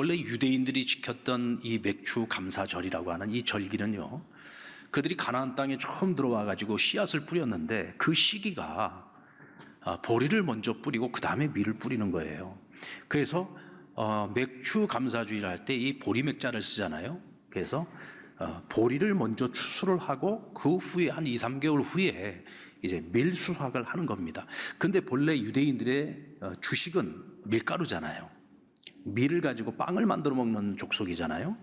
본래 유대인들이 지켰던 이 맥주 감사절이라고 하는 이 절기는요, 그들이 가나안 땅에 처음 들어와 가지고 씨앗을 뿌렸는데 그 시기가 보리를 먼저 뿌리고 그 다음에 밀을 뿌리는 거예요. 그래서 맥주 감사주의를 할 때 이 보리 맥자를 쓰잖아요. 그래서 보리를 먼저 추수를 하고 그 후에 한 2, 3개월 후에 이제 밀 수확을 하는 겁니다. 근데 본래 유대인들의 주식은 밀가루잖아요. 밀을 가지고 빵을 만들어 먹는 족속이잖아요.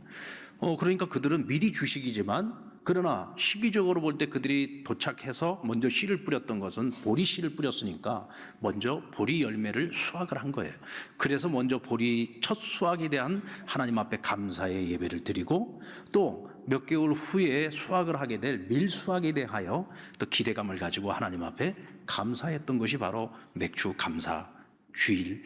그러니까 그들은 밀이 주식이지만, 그러나 시기적으로 볼 때 그들이 도착해서 먼저 씨를 뿌렸던 것은 보리 씨를 뿌렸으니까 먼저 보리 열매를 수확을 한 거예요. 그래서 먼저 보리 첫 수확에 대한 하나님 앞에 감사의 예배를 드리고, 또 몇 개월 후에 수확을 하게 될 밀 수확에 대하여 또 기대감을 가지고 하나님 앞에 감사했던 것이 바로 맥주 감사 주일,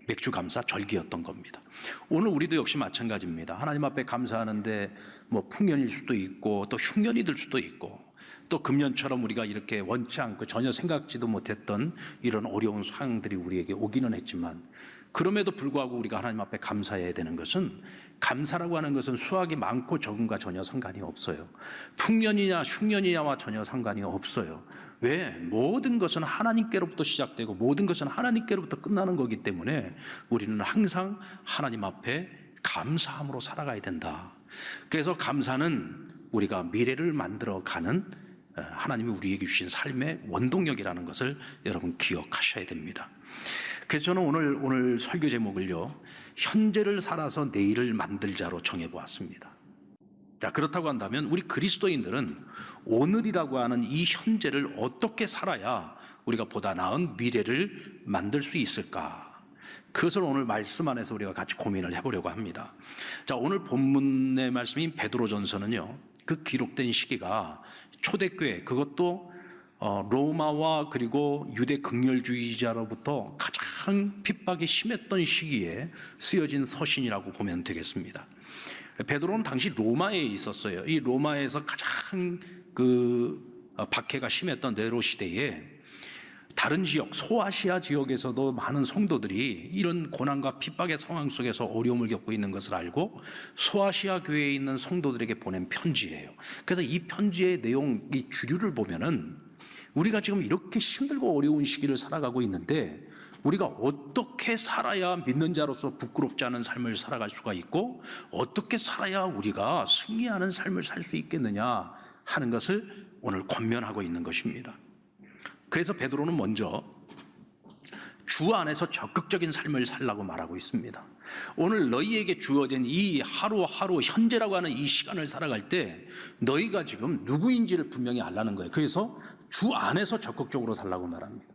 맥주 감사 절기였던 겁니다. 오늘 우리도 역시 마찬가지입니다. 하나님 앞에 감사하는데 뭐 풍년일 수도 있고 또 흉년이 들 수도 있고, 또 금년처럼 우리가 이렇게 원치 않고 전혀 생각지도 못했던 이런 어려운 상황들이 우리에게 오기는 했지만, 그럼에도 불구하고 우리가 하나님 앞에 감사해야 되는 것은, 감사라고 하는 것은 수확이 많고 적음과 전혀 상관이 없어요. 풍년이냐 흉년이냐와 전혀 상관이 없어요. 왜? 모든 것은 하나님께로부터 시작되고 모든 것은 하나님께로부터 끝나는 거기 때문에 우리는 항상 하나님 앞에 감사함으로 살아가야 된다. 그래서 감사는 우리가 미래를 만들어가는 하나님이 우리에게 주신 삶의 원동력이라는 것을 여러분 기억하셔야 됩니다. 그래서 저는 오늘 설교 제목을요, 현재를 살아서 내일을 만들자로 정해보았습니다. 자, 그렇다고 한다면 우리 그리스도인들은 오늘이라고 하는 이 현재를 어떻게 살아야 우리가 보다 나은 미래를 만들 수 있을까? 그것을 오늘 말씀 안에서 우리가 같이 고민을 해보려고 합니다. 자, 오늘 본문의 말씀인 베드로전서는요, 그 기록된 시기가 초대교회, 그것도 로마와 그리고 유대 극렬주의자로부터 가장 핍박이 심했던 시기에 쓰여진 서신이라고 보면 되겠습니다. 베드로는 당시 로마에 있었어요. 이 로마에서 가장 박해가 심했던 네로 시대에 다른 지역, 소아시아 지역에서도 많은 성도들이 이런 고난과 핍박의 상황 속에서 어려움을 겪고 있는 것을 알고 소아시아 교회에 있는 성도들에게 보낸 편지예요. 그래서 이 편지의 내용, 이 주류를 보면은 우리가 지금 이렇게 힘들고 어려운 시기를 살아가고 있는데 우리가 어떻게 살아야 믿는 자로서 부끄럽지 않은 삶을 살아갈 수가 있고, 어떻게 살아야 우리가 승리하는 삶을 살 수 있겠느냐 하는 것을 오늘 권면하고 있는 것입니다. 그래서 베드로는 먼저 주 안에서 적극적인 삶을 살라고 말하고 있습니다. 오늘 너희에게 주어진 이 하루하루 현재라고 하는 이 시간을 살아갈 때 너희가 지금 누구인지를 분명히 알라는 거예요. 그래서 주 안에서 적극적으로 살라고 말합니다.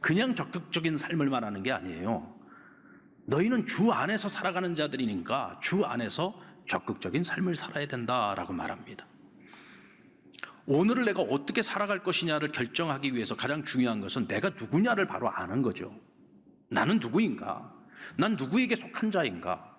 그냥 적극적인 삶을 말하는 게 아니에요. 너희는 주 안에서 살아가는 자들이니까 주 안에서 적극적인 삶을 살아야 된다라고 말합니다. 오늘을 내가 어떻게 살아갈 것이냐를 결정하기 위해서 가장 중요한 것은 내가 누구냐를 바로 아는 거죠. 나는 누구인가? 난 누구에게 속한 자인가?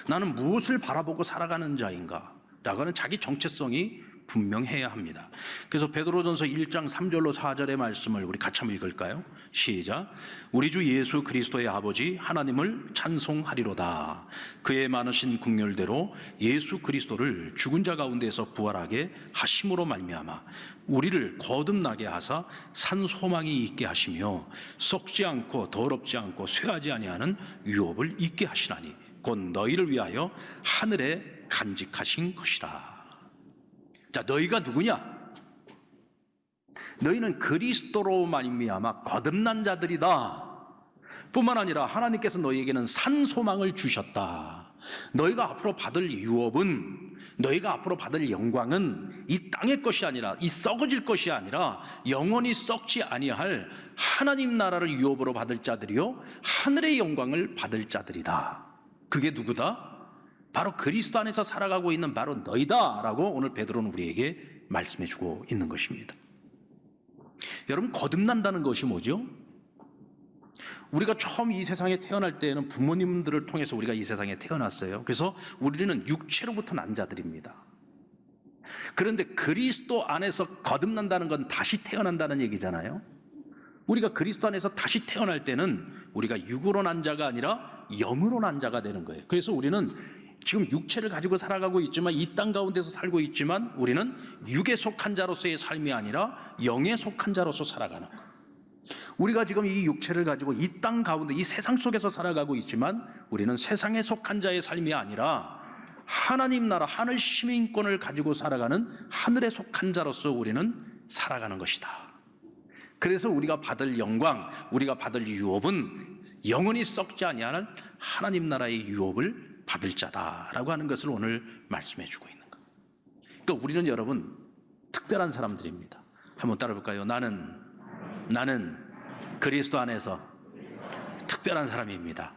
나는 무엇을 바라보고 살아가는 자인가? 라고 하는 자기 정체성이 분명해야 합니다. 그래서 베드로전서 1장 3절로 4절의 말씀을 우리 같이 한번 읽을까요? 시작. 우리 주 예수 그리스도의 아버지 하나님을 찬송하리로다. 그의 많으신 긍휼대로 예수 그리스도를 죽은 자 가운데서 부활하게 하심으로 말미암아 우리를 거듭나게 하사 산 소망이 있게 하시며 썩지 않고 더럽지 않고 쇠하지 아니하는 유업을 있게 하시나니 곧 너희를 위하여 하늘에 간직하신 것이라. 자, 너희가 누구냐? 너희는 그리스도로 말미암아 거듭난 자들이다. 뿐만 아니라 하나님께서 너희에게는 산 소망을 주셨다. 너희가 앞으로 받을 유업은, 너희가 앞으로 받을 영광은 이 땅의 것이 아니라, 이 썩어질 것이 아니라 영원히 썩지 아니할 하나님 나라를 유업으로 받을 자들이요 하늘의 영광을 받을 자들이다. 그게 누구다? 바로 그리스도 안에서 살아가고 있는 바로 너희다라고 오늘 베드로는 우리에게 말씀해주고 있는 것입니다. 여러분, 거듭난다는 것이 뭐죠? 우리가 처음 이 세상에 태어날 때에는 부모님들을 통해서 우리가 이 세상에 태어났어요. 그래서 우리는 육체로부터 난 자들입니다. 그런데 그리스도 안에서 거듭난다는 건 다시 태어난다는 얘기잖아요. 우리가 그리스도 안에서 다시 태어날 때는 우리가 육으로 난 자가 아니라 영으로 난 자가 되는 거예요. 그래서 우리는 지금 육체를 가지고 살아가고 있지만, 이 땅 가운데서 살고 있지만, 우리는 육에 속한 자로서의 삶이 아니라 영에 속한 자로서 살아가는 거예요. 우리가 지금 이 육체를 가지고 이 땅 가운데, 이 세상 속에서 살아가고 있지만, 우리는 세상에 속한 자의 삶이 아니라 하나님 나라, 하늘 시민권을 가지고 살아가는 하늘에 속한 자로서 우리는 살아가는 것이다. 그래서 우리가 받을 영광, 우리가 받을 유업은 영원히 썩지 아니하는 하나님 나라의 유업을 받을 자다라고 하는 것을 오늘 말씀해 주고 있는 거예요. 그러니까 우리는 여러분 특별한 사람들입니다. 한번 따라 볼까요? 나는 그리스도 안에서 특별한 사람입니다.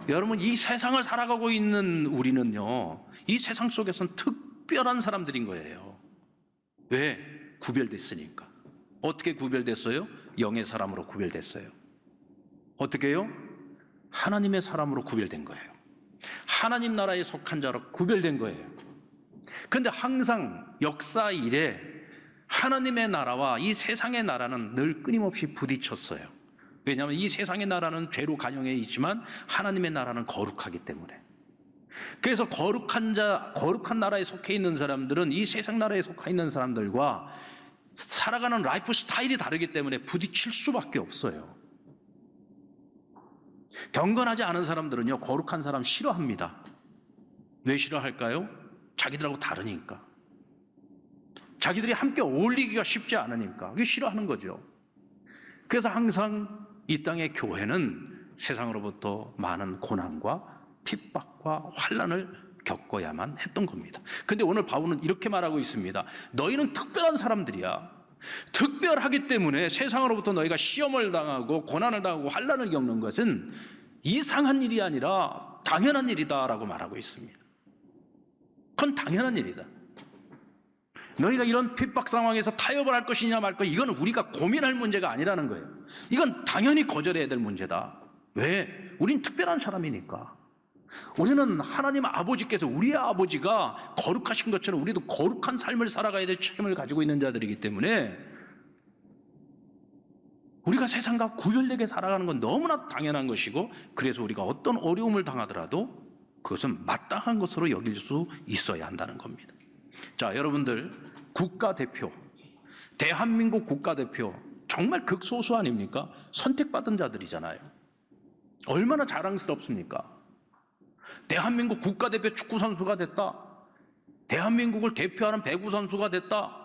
여러분, 이 세상을 살아가고 있는 우리는요, 이 세상 속에서는 특별한 사람들인 거예요. 왜? 구별됐으니까. 어떻게 구별됐어요? 영의 사람으로 구별됐어요. 어떻게 해요? 하나님의 사람으로 구별된 거예요. 하나님 나라에 속한 자로 구별된 거예요. 그런데 항상 역사 이래 하나님의 나라와 이 세상의 나라는 늘 끊임없이 부딪혔어요. 왜냐하면 이 세상의 나라는 죄로 간영해 있지만 하나님의 나라는 거룩하기 때문에. 그래서 거룩한 나라에 속해 있는 사람들은 이 세상 나라에 속해 있는 사람들과 살아가는 라이프 스타일이 다르기 때문에 부딪힐 수밖에 없어요. 경건하지 않은 사람들은요, 거룩한 사람 싫어합니다. 왜 싫어할까요? 자기들하고 다르니까. 자기들이 함께 어울리기가 쉽지 않으니까. 그게 싫어하는 거죠. 그래서 항상 이 땅의 교회는 세상으로부터 많은 고난과 핍박과 환난을 겪어야만 했던 겁니다. 그런데 오늘 바울은 이렇게 말하고 있습니다. 너희는 특별한 사람들이야. 특별하기 때문에 세상으로부터 너희가 시험을 당하고 고난을 당하고 환난을 겪는 것은 이상한 일이 아니라 당연한 일이다라고 말하고 있습니다. 그건 당연한 일이다. 너희가 이런 핍박 상황에서 타협을 할 것이냐 말 것이냐, 이건 우리가 고민할 문제가 아니라는 거예요. 이건 당연히 거절해야 될 문제다. 왜? 우린 특별한 사람이니까. 우리는 하나님 아버지께서, 우리의 아버지가 거룩하신 것처럼 우리도 거룩한 삶을 살아가야 될 책임을 가지고 있는 자들이기 때문에 우리가 세상과 구별되게 살아가는 건 너무나 당연한 것이고, 그래서 우리가 어떤 어려움을 당하더라도 그것은 마땅한 것으로 여길 수 있어야 한다는 겁니다. 자, 여러분들, 국가대표, 대한민국 국가대표, 정말 극소수 아닙니까? 선택받은 자들이잖아요. 얼마나 자랑스럽습니까? 대한민국 국가대표 축구선수가 됐다, 대한민국을 대표하는 배구선수가 됐다,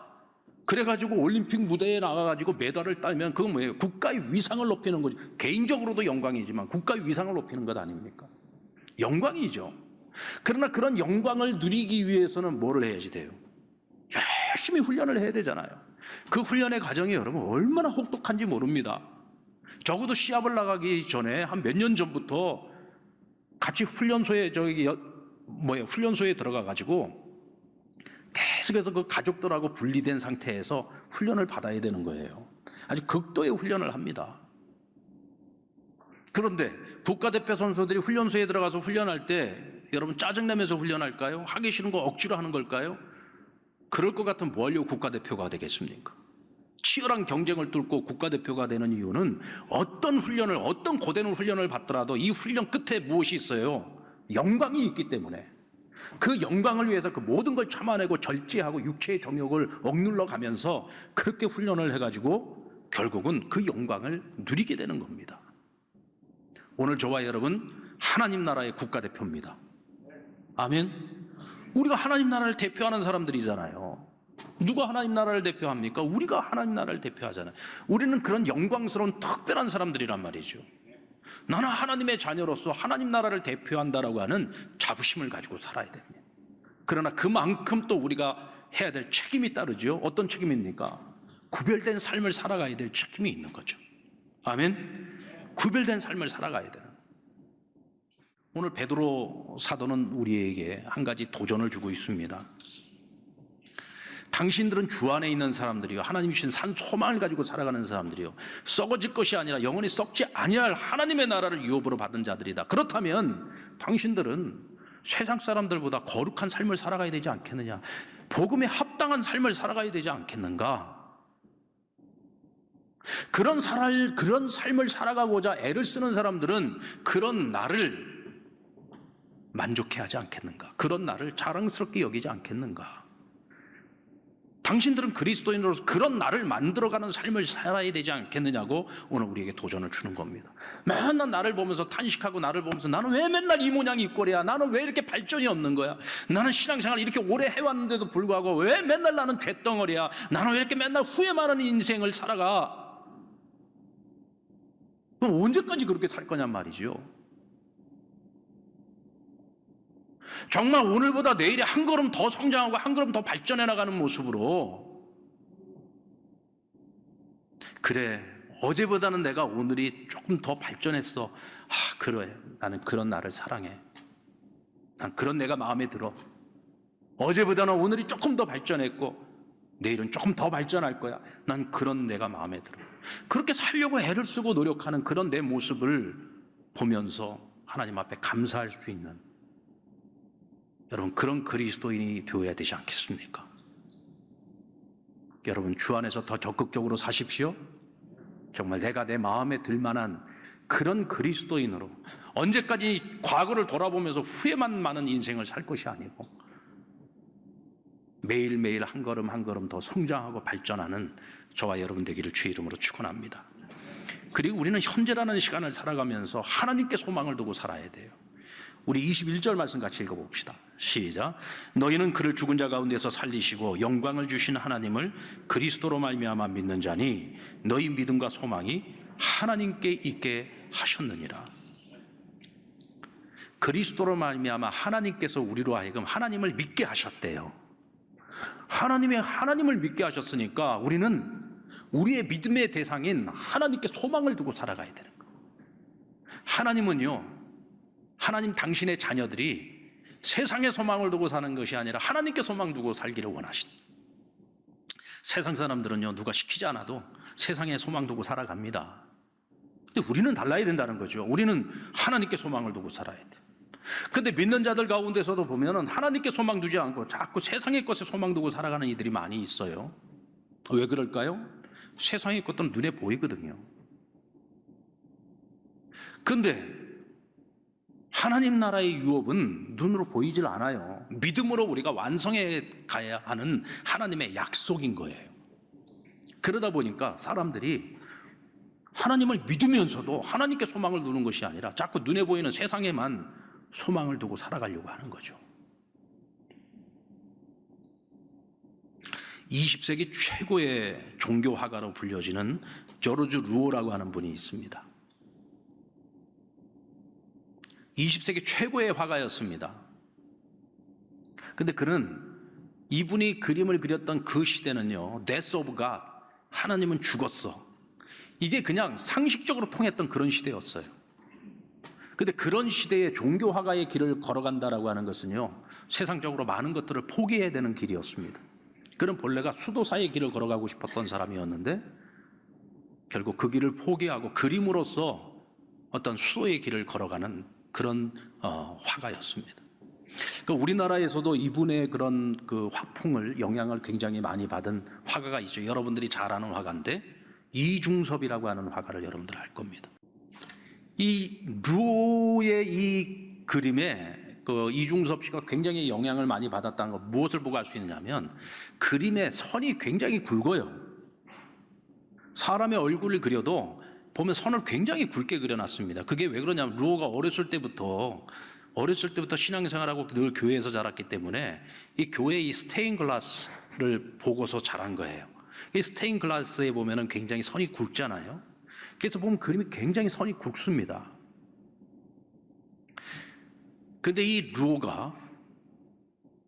그래가지고 올림픽 무대에 나가가지고 메달을 따면 그건 뭐예요? 국가의 위상을 높이는 거죠. 개인적으로도 영광이지만 국가의 위상을 높이는 것 아닙니까? 영광이죠. 그러나 그런 영광을 누리기 위해서는 뭐를 해야지 돼요? 열심히 훈련을 해야 되잖아요. 그 훈련의 과정이 여러분 얼마나 혹독한지 모릅니다. 적어도 시합을 나가기 전에 한 몇 년 전부터 같이 훈련소에 훈련소에 들어가가지고 계속해서 그 가족들하고 분리된 상태에서 훈련을 받아야 되는 거예요. 아주 극도의 훈련을 합니다. 그런데 국가대표 선수들이 훈련소에 들어가서 훈련할 때 여러분 짜증내면서 훈련할까요? 하기 싫은 거 억지로 하는 걸까요? 그럴 것 같으면 뭐 하려고 국가대표가 되겠습니까? 치열한 경쟁을 뚫고 국가대표가 되는 이유는 어떤 고된 훈련을 받더라도 이 훈련 끝에 무엇이 있어요? 영광이 있기 때문에. 그 영광을 위해서 그 모든 걸 참아내고 절제하고 육체의 정욕을 억눌러 가면서 그렇게 훈련을 해가지고 결국은 그 영광을 누리게 되는 겁니다. 오늘 저와 여러분 하나님 나라의 국가대표입니다. 아멘. 우리가 하나님 나라를 대표하는 사람들이잖아요. 누가 하나님 나라를 대표합니까? 우리가 하나님 나라를 대표하잖아요. 우리는 그런 영광스러운 특별한 사람들이란 말이죠. 나는 하나님의 자녀로서 하나님 나라를 대표한다라고 하는 자부심을 가지고 살아야 됩니다. 그러나 그만큼 또 우리가 해야 될 책임이 따르죠. 어떤 책임입니까? 구별된 삶을 살아가야 될 책임이 있는 거죠. 아멘. 구별된 삶을 살아가야 되는. 오늘 베드로 사도는 우리에게 한 가지 도전을 주고 있습니다. 당신들은 주 안에 있는 사람들이요, 하나님 주신 산 소망을 가지고 살아가는 사람들이요, 썩어질 것이 아니라 영원히 썩지 아니할 하나님의 나라를 유업으로 받은 자들이다. 그렇다면 당신들은 세상 사람들보다 거룩한 삶을 살아가야 되지 않겠느냐, 복음에 합당한 삶을 살아가야 되지 않겠는가. 그런 삶을 살아가고자 애를 쓰는 사람들은 그런 나를 만족해하지 않겠는가? 그런 나를 자랑스럽게 여기지 않겠는가? 당신들은 그리스도인으로서 그런 나를 만들어가는 삶을 살아야 되지 않겠느냐고 오늘 우리에게 도전을 주는 겁니다. 맨날 나를 보면서 탄식하고 나를 보면서 나는 왜 맨날 이 모양 이 꼴이야? 나는 왜 이렇게 발전이 없는 거야? 나는 신앙생활 이렇게 오래 해왔는데도 불구하고 왜 맨날 나는 쇳덩어리야? 나는 왜 이렇게 맨날 후회 많은 인생을 살아가? 그럼 언제까지 그렇게 살 거냔 말이죠. 정말 오늘보다 내일이 한 걸음 더 성장하고 한 걸음 더 발전해 나가는 모습으로, 그래 어제보다는 내가 오늘이 조금 더 발전했어. 그래 나는 그런 나를 사랑해. 난 그런 내가 마음에 들어. 어제보다는 오늘이 조금 더 발전했고 내일은 조금 더 발전할 거야. 난 그런 내가 마음에 들어. 그렇게 살려고 애를 쓰고 노력하는 그런 내 모습을 보면서 하나님 앞에 감사할 수 있는, 여러분 그런 그리스도인이 되어야 되지 않겠습니까? 여러분 주 안에서 더 적극적으로 사십시오. 정말 내가 내 마음에 들만한 그런 그리스도인으로, 언제까지 과거를 돌아보면서 후회만 많은 인생을 살 것이 아니고 매일매일 한 걸음 한 걸음 더 성장하고 발전하는 저와 여러분 되기를 주의 이름으로 축원합니다. 그리고 우리는 현재라는 시간을 살아가면서 하나님께 소망을 두고 살아야 돼요. 우리 21절 말씀 같이 읽어봅시다. 시작. 너희는 그를 죽은 자 가운데서 살리시고 영광을 주신 하나님을 그리스도로 말미암아 믿는 자니 너희 믿음과 소망이 하나님께 있게 하셨느니라. 그리스도로 말미암아 하나님께서 우리로 하여금 하나님을 믿게 하셨대요. 하나님을 믿게 하셨으니까 우리는 우리의 믿음의 대상인 하나님께 소망을 두고 살아가야 되는 거예요. 하나님은요, 하나님 당신의 자녀들이 세상에 소망을 두고 사는 것이 아니라 하나님께 소망 두고 살기를 원하십니다. 세상 사람들은요, 누가 시키지 않아도 세상에 소망 두고 살아갑니다. 근데 우리는 달라야 된다는 거죠. 우리는 하나님께 소망을 두고 살아야 돼요. 근데 믿는 자들 가운데서도 보면은 하나님께 소망 두지 않고 자꾸 세상의 것에 소망 두고 살아가는 이들이 많이 있어요. 왜 그럴까요? 세상의 것들은 눈에 보이거든요. 근데 하나님 나라의 유업은 눈으로 보이질 않아요. 믿음으로 우리가 완성해 가야 하는 하나님의 약속인 거예요. 그러다 보니까 사람들이 하나님을 믿으면서도 하나님께 소망을 두는 것이 아니라 자꾸 눈에 보이는 세상에만 소망을 두고 살아가려고 하는 거죠. 20세기 최고의 종교 화가로 불려지는 조르주 루오라고 하는 분이 있습니다. 20세기 최고의 화가였습니다. 근데 이분이 그림을 그렸던 그 시대는요, Death of God, 하나님은 죽었어. 이게 그냥 상식적으로 통했던 그런 시대였어요. 근데 그런 시대에 종교 화가의 길을 걸어간다라고 하는 것은요, 세상적으로 많은 것들을 포기해야 되는 길이었습니다. 그는 본래가 수도사의 길을 걸어가고 싶었던 사람이었는데 결국 그 길을 포기하고 그림으로써 어떤 수도의 길을 걸어가는 그런 화가였습니다. 그러니까 우리나라에서도 이분의 그런 그 화풍을, 영향을 굉장히 많이 받은 화가가 있죠. 여러분들이 잘 아는 화가인데 이중섭이라고 하는 화가를 여러분들 알 겁니다. 이 루오의 이 그림에 이중섭 씨가 굉장히 영향을 많이 받았다는 거, 무엇을 보고 알 수 있느냐면 그림의 선이 굉장히 굵어요. 사람의 얼굴을 그려도 보면 선을 굉장히 굵게 그려놨습니다. 그게 왜 그러냐면 루오가 어렸을 때부터 신앙생활하고 늘 교회에서 자랐기 때문에 이 교회의 이 스테인 글라스를 보고서 자란 거예요. 이 스테인 글라스에 보면은 굉장히 선이 굵잖아요. 그래서 보면 그림이 굉장히 선이 굵습니다. 근데 이 루오가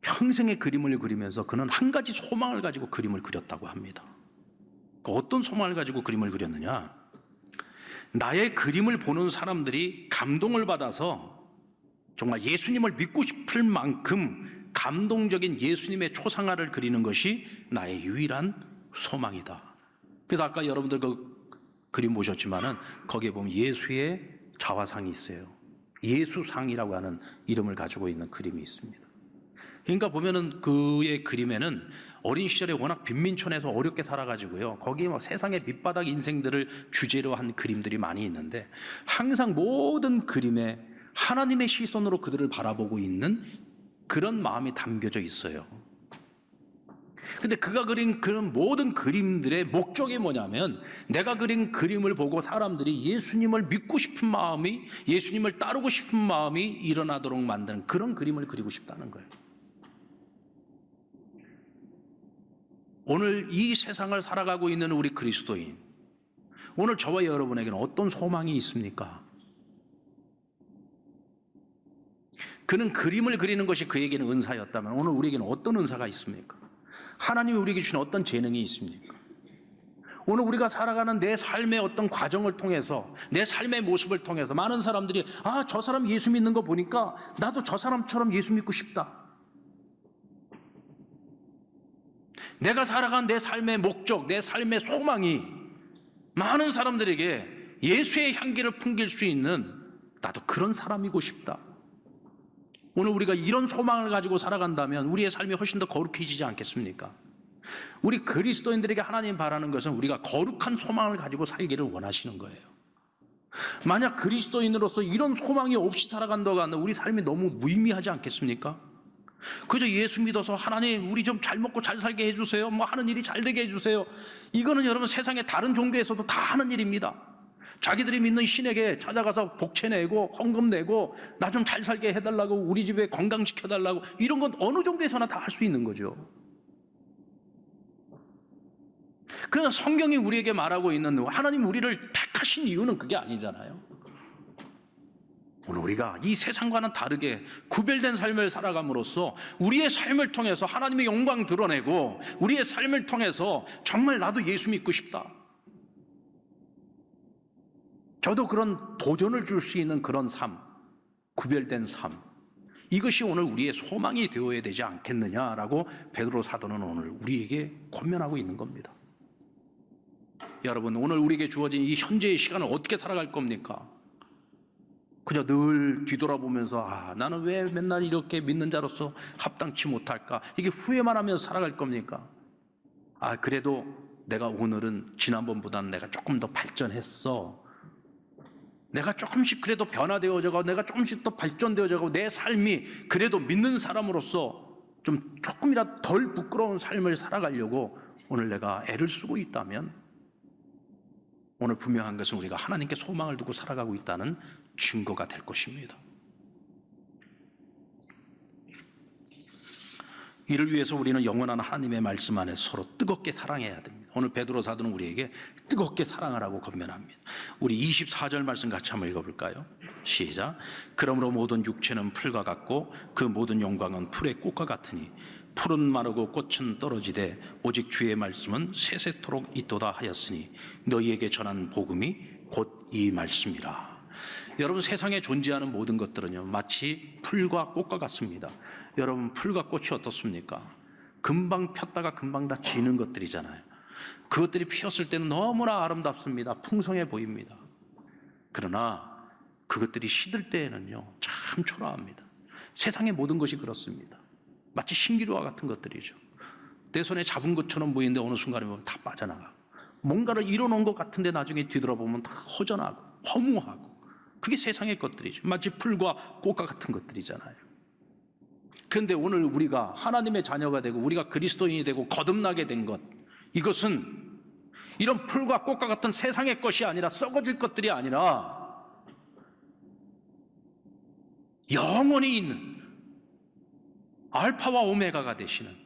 평생의 그림을 그리면서 그는 한 가지 소망을 가지고 그림을 그렸다고 합니다. 어떤 소망을 가지고 그림을 그렸느냐? 나의 그림을 보는 사람들이 감동을 받아서 정말 예수님을 믿고 싶을 만큼 감동적인 예수님의 초상화를 그리는 것이 나의 유일한 소망이다. 그래서 아까 여러분들 그 그림 보셨지만은 거기에 보면 예수의 자화상이 있어요. 예수상이라고 하는 이름을 가지고 있는 그림이 있습니다. 그러니까 보면은 그의 그림에는 어린 시절에 워낙 빈민촌에서 어렵게 살아가지고요. 거기에 막 세상의 밑바닥 인생들을 주제로 한 그림들이 많이 있는데 항상 모든 그림에 하나님의 시선으로 그들을 바라보고 있는 그런 마음이 담겨져 있어요. 근데 그가 그린 그런 모든 그림들의 목적이 뭐냐면 내가 그린 그림을 보고 사람들이 예수님을 믿고 싶은 마음이, 예수님을 따르고 싶은 마음이 일어나도록 만드는 그런 그림을 그리고 싶다는 거예요. 오늘 이 세상을 살아가고 있는 우리 그리스도인, 오늘 저와 여러분에게는 어떤 소망이 있습니까? 그는 그림을 그리는 것이 그에게는 은사였다면 오늘 우리에게는 어떤 은사가 있습니까? 하나님이 우리에게 주신 어떤 재능이 있습니까? 오늘 우리가 살아가는 내 삶의 어떤 과정을 통해서, 내 삶의 모습을 통해서 많은 사람들이 저 사람 예수 믿는 거 보니까 나도 저 사람처럼 예수 믿고 싶다. 내가 살아간 내 삶의 목적, 내 삶의 소망이 많은 사람들에게 예수의 향기를 풍길 수 있는 나도 그런 사람이고 싶다. 오늘 우리가 이런 소망을 가지고 살아간다면 우리의 삶이 훨씬 더 거룩해지지 않겠습니까? 우리 그리스도인들에게 하나님 바라는 것은 우리가 거룩한 소망을 가지고 살기를 원하시는 거예요. 만약 그리스도인으로서 이런 소망이 없이 살아간다고 한다면 우리 삶이 너무 무의미하지 않겠습니까? 그저 예수 믿어서 하나님 우리 좀 잘 먹고 잘 살게 해주세요, 뭐 하는 일이 잘 되게 해주세요, 이거는 여러분 세상의 다른 종교에서도 다 하는 일입니다. 자기들이 믿는 신에게 찾아가서 복채 내고 헌금 내고 나 좀 잘 살게 해달라고, 우리 집에 건강시켜달라고, 이런 건 어느 종교에서나 다 할 수 있는 거죠. 그러나 성경이 우리에게 말하고 있는 하나님 우리를 택하신 이유는 그게 아니잖아요. 오늘 우리가 이 세상과는 다르게 구별된 삶을 살아감으로써 우리의 삶을 통해서 하나님의 영광 드러내고 우리의 삶을 통해서 정말 나도 예수 믿고 싶다, 저도 그런 도전을 줄 수 있는 그런 삶, 구별된 삶, 이것이 오늘 우리의 소망이 되어야 되지 않겠느냐라고 베드로 사도는 오늘 우리에게 권면하고 있는 겁니다. 여러분, 오늘 우리에게 주어진 이 현재의 시간을 어떻게 살아갈 겁니까? 그저 늘 뒤돌아보면서 나는 왜 맨날 이렇게 믿는 자로서 합당치 못할까, 이게 후회만 하면서 살아갈 겁니까? 그래도 내가 오늘은 지난번보다는 내가 조금 더 발전했어, 내가 조금씩 그래도 변화되어져가고 내가 조금씩 더 발전되어져가고 내 삶이 그래도 믿는 사람으로서 좀 조금이라도 덜 부끄러운 삶을 살아가려고 오늘 내가 애를 쓰고 있다면 오늘 분명한 것은 우리가 하나님께 소망을 두고 살아가고 있다는 증거가 될 것입니다. 이를 위해서 우리는 영원한 하나님의 말씀 안에 서로 뜨겁게 사랑해야 됩니다. 오늘 베드로 사도는 우리에게 뜨겁게 사랑하라고 권면합니다. 우리 24절 말씀 같이 한번 읽어볼까요? 시작. 그러므로 모든 육체는 풀과 같고 그 모든 영광은 풀의 꽃과 같으니 풀은 마르고 꽃은 떨어지되 오직 주의 말씀은 세세토록 있도다 하였으니 너희에게 전한 복음이 곧 이 말씀이라. 여러분, 세상에 존재하는 모든 것들은요 마치 풀과 꽃과 같습니다. 여러분, 풀과 꽃이 어떻습니까? 금방 폈다가 금방 다 지는 것들이잖아요. 그것들이 피었을 때는 너무나 아름답습니다. 풍성해 보입니다. 그러나 그것들이 시들 때에는요 참 초라합니다. 세상의 모든 것이 그렇습니다. 마치 신기루와 같은 것들이죠. 내 손에 잡은 것처럼 보이는데 어느 순간에 보면 다 빠져나가고, 뭔가를 이뤄놓은 것 같은데 나중에 뒤돌아보면 다 허전하고 허무하고, 그게 세상의 것들이죠. 마치 풀과 꽃과 같은 것들이잖아요. 그런데 오늘 우리가 하나님의 자녀가 되고 우리가 그리스도인이 되고 거듭나게 된 것, 이것은 이런 풀과 꽃과 같은 세상의 것이 아니라, 썩어질 것들이 아니라 영원히 있는 알파와 오메가가 되시는,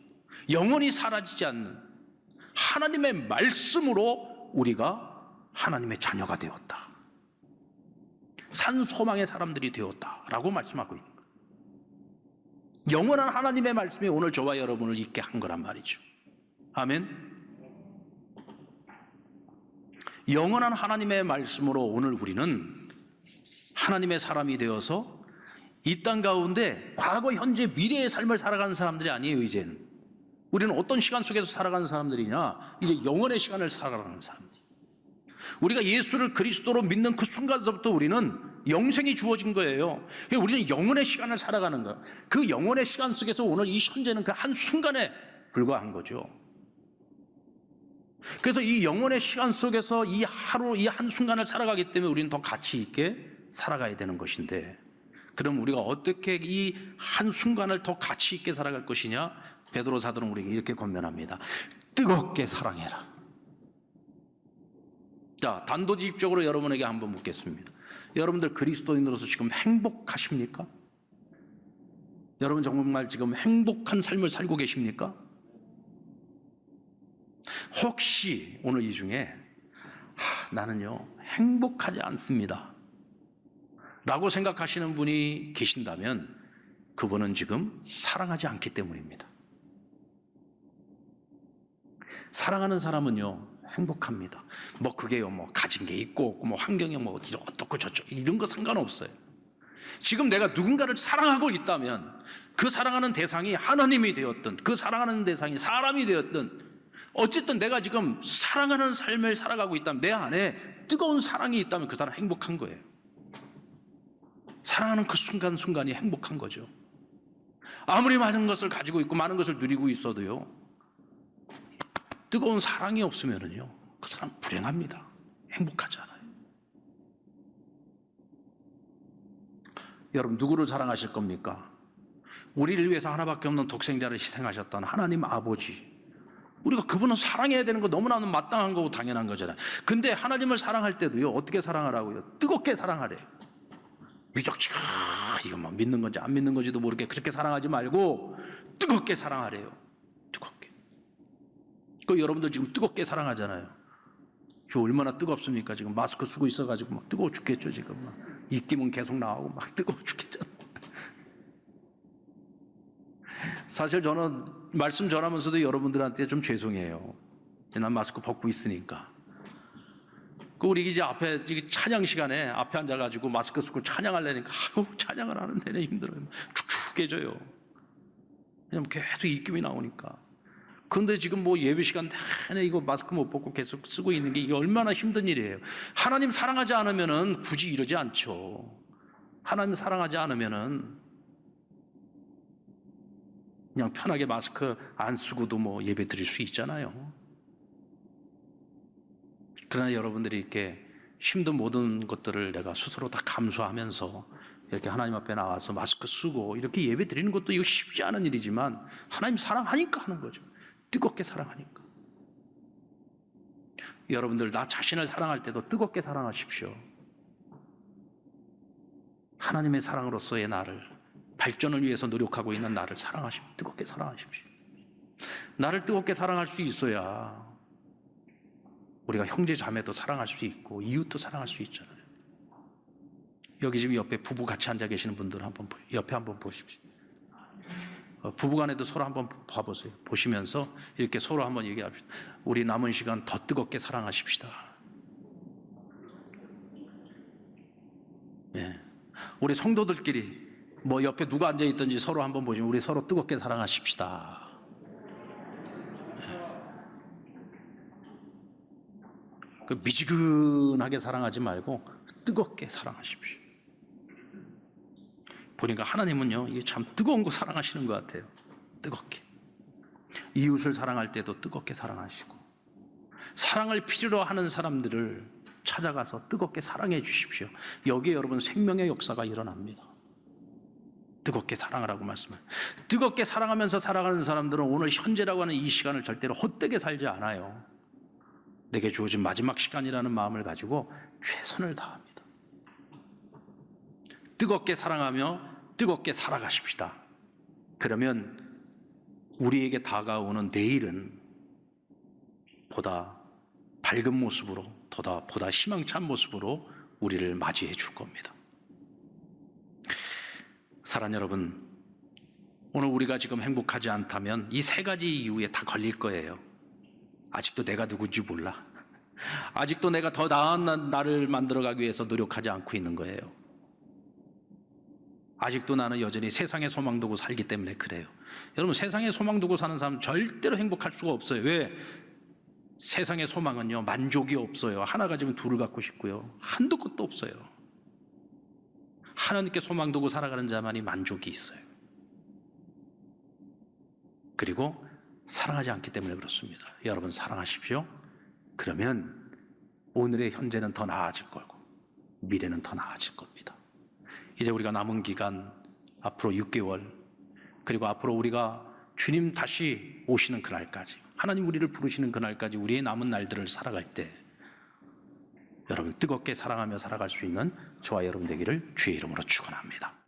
영원히 사라지지 않는 하나님의 말씀으로 우리가 하나님의 자녀가 되었다, 산 소망의 사람들이 되었다라고 말씀하고 있는 거예요. 영원한 하나님의 말씀이 오늘 저와 여러분을 있게 한 거란 말이죠. 아멘. 영원한 하나님의 말씀으로 오늘 우리는 하나님의 사람이 되어서 이 땅 가운데 과거, 현재, 미래의 삶을 살아가는 사람들이 아니에요. 이제는 우리는 어떤 시간 속에서 살아가는 사람들이냐, 이제 영원의 시간을 살아가는 사람들. 우리가 예수를 그리스도로 믿는 그 순간서부터 우리는 영생이 주어진 거예요. 우리는 영원의 시간을 살아가는 거예요. 그 영원의 시간 속에서 오늘 이 현재는 그 한순간에 불과한 거죠. 그래서 이 영혼의 시간 속에서 이 하루, 이 한순간을 살아가기 때문에 우리는 더 가치 있게 살아가야 되는 것인데, 그럼 우리가 어떻게 이 한순간을 더 가치 있게 살아갈 것이냐? 베드로 사도는 우리에게 이렇게 권면합니다. 뜨겁게 사랑해라. 자, 단도직입적으로 여러분에게 한번 묻겠습니다. 여러분들 그리스도인으로서 지금 행복하십니까? 여러분 정말 지금 행복한 삶을 살고 계십니까? 혹시 오늘 이 중에 나는요 행복하지 않습니다 라고 생각하시는 분이 계신다면 그분은 지금 사랑하지 않기 때문입니다. 사랑하는 사람은요 행복합니다. 뭐 그게요 뭐 가진 게 있고 없고 뭐 환경이 뭐 어떻고 저쩌고 이런 거 상관없어요. 지금 내가 누군가를 사랑하고 있다면 그 사랑하는 대상이 하나님이 되었든 그 사랑하는 대상이 사람이 되었든 어쨌든 내가 지금 사랑하는 삶을 살아가고 있다면, 내 안에 뜨거운 사랑이 있다면 그 사람 행복한 거예요. 사랑하는 그 순간순간이 행복한 거죠. 아무리 많은 것을 가지고 있고 많은 것을 누리고 있어도요 뜨거운 사랑이 없으면은요 그 사람 불행합니다. 행복하지 않아요. 여러분 누구를 사랑하실 겁니까? 우리를 위해서 하나밖에 없는 독생자를 희생하셨던 하나님 아버지, 우리가 그분은 사랑해야 되는 거 너무나도 마땅한 거고 당연한 거잖아요. 근데 하나님을 사랑할 때도요 어떻게 사랑하라고요? 뜨겁게 사랑하래요. 무적지가 이거 막 믿는 건지 안 믿는 건지도 모르게 그렇게 사랑하지 말고 뜨겁게 사랑하래요. 뜨겁게. 그 여러분들 지금 뜨겁게 사랑하잖아요. 저 얼마나 뜨겁습니까? 지금 마스크 쓰고 있어가지고 막 뜨거워 죽겠죠. 지금 막 입김은 계속 나오고 막 뜨거워 죽겠잖아요. 사실 저는 말씀 전하면서도 여러분들한테 좀 죄송해요. 난 마스크 벗고 있으니까. 우리 이제 앞에 찬양 시간에 앞에 앉아가지고 마스크 쓰고 찬양하려니까 찬양을 하는 데는 힘들어요. 축축해져요. 왜냐면 계속 입김이 나오니까. 그런데 지금 뭐 예배 시간 내내 이거 마스크 못 벗고 계속 쓰고 있는 게 이게 얼마나 힘든 일이에요. 하나님 사랑하지 않으면은 굳이 이러지 않죠. 하나님 사랑하지 않으면은 그냥 편하게 마스크 안 쓰고도 뭐 예배 드릴 수 있잖아요. 그러나 여러분들이 이렇게 힘든 모든 것들을 내가 스스로 다 감수하면서 이렇게 하나님 앞에 나와서 마스크 쓰고 이렇게 예배 드리는 것도 이거 쉽지 않은 일이지만 하나님 사랑하니까 하는 거죠. 뜨겁게 사랑하니까. 여러분들 나 자신을 사랑할 때도 뜨겁게 사랑하십시오. 하나님의 사랑으로서의 나를, 발전을 위해서 노력하고 있는 나를 사랑하십시오. 뜨겁게 사랑하십시오. 나를 뜨겁게 사랑할 수 있어야 우리가 형제 자매도 사랑할 수 있고 이웃도 사랑할 수 있잖아요. 여기 지금 옆에 부부 같이 앉아 계시는 분들 한번 옆에 한번 보십시오. 부부간에도 서로 한번 봐보세요. 보시면서 이렇게 서로 한번 얘기합시다. 우리 남은 시간 더 뜨겁게 사랑하십시다. 예. 우리 성도들끼리 뭐 옆에 누가 앉아 있든지 서로 한번 보시면 우리 서로 뜨겁게 사랑하십시다. 그 미지근하게 사랑하지 말고 뜨겁게 사랑하십시오. 보니까 하나님은요 이게 참 뜨거운 거 사랑하시는 것 같아요. 뜨겁게. 이웃을 사랑할 때도 뜨겁게 사랑하시고, 사랑을 필요로 하는 사람들을 찾아가서 뜨겁게 사랑해 주십시오. 여기에 여러분 생명의 역사가 일어납니다. 뜨겁게 사랑하라고 말씀을. 뜨겁게 사랑하면서 살아가는 사람들은 오늘 현재라고 하는 이 시간을 절대로 헛되게 살지 않아요. 내게 주어진 마지막 시간이라는 마음을 가지고 최선을 다합니다. 뜨겁게 사랑하며 뜨겁게 살아가십시다. 그러면 우리에게 다가오는 내일은 보다 밝은 모습으로, 보다 희망찬 모습으로 우리를 맞이해 줄 겁니다. 사랑하는 여러분, 오늘 우리가 지금 행복하지 않다면 이 세 가지 이유에 다 걸릴 거예요. 아직도 내가 누군지 몰라. 아직도 내가 더 나은 나를 만들어가기 위해서 노력하지 않고 있는 거예요. 아직도 나는 여전히 세상의 소망 두고 살기 때문에 그래요. 여러분, 세상의 소망 두고 사는 사람은 절대로 행복할 수가 없어요. 왜? 세상의 소망은요 만족이 없어요. 하나 가지면 둘을 갖고 싶고요, 한도 끝도 없어요. 하나님께 소망 두고 살아가는 자만이 만족이 있어요. 그리고 사랑하지 않기 때문에 그렇습니다. 여러분 사랑하십시오. 그러면 오늘의 현재는 더 나아질 거고 미래는 더 나아질 겁니다. 이제 우리가 남은 기간 앞으로 6개월 그리고 앞으로 우리가 주님 다시 오시는 그날까지 하나님 우리를 부르시는 그날까지 우리의 남은 날들을 살아갈 때 여러분 뜨겁게 사랑하며 살아갈 수 있는 저와 여러분 되기를 주의 이름으로 축원합니다.